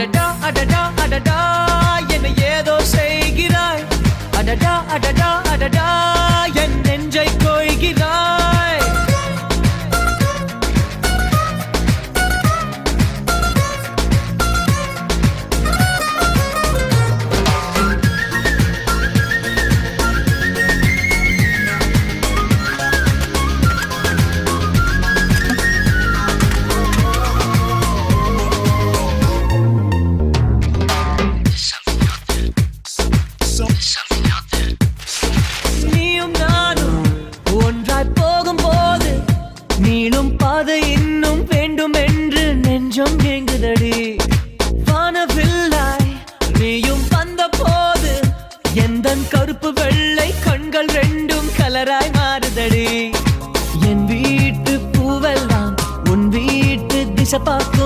அடடா அடடா அடடா என்னை ஏதோ செய்கிறாய். அடடா அடடா அடடா என் நெஞ்சை கொய்கிறாய். நீயும் நானும் ஒன்றாய் போகும்போது நீளும் பாதை இன்னும் வேண்டும் என்று நெஞ்சம் ஏங்குதடி. வானவில்லாய் நீயும் வந்த போது எந்தன் கருப்பு வெள்ளை கண்கள் ரெண்டும் கலராய் மாறுதடி. என் வீட்டு பூவெல்லாம் உன் வீட்டு திசை பார்க்கும்.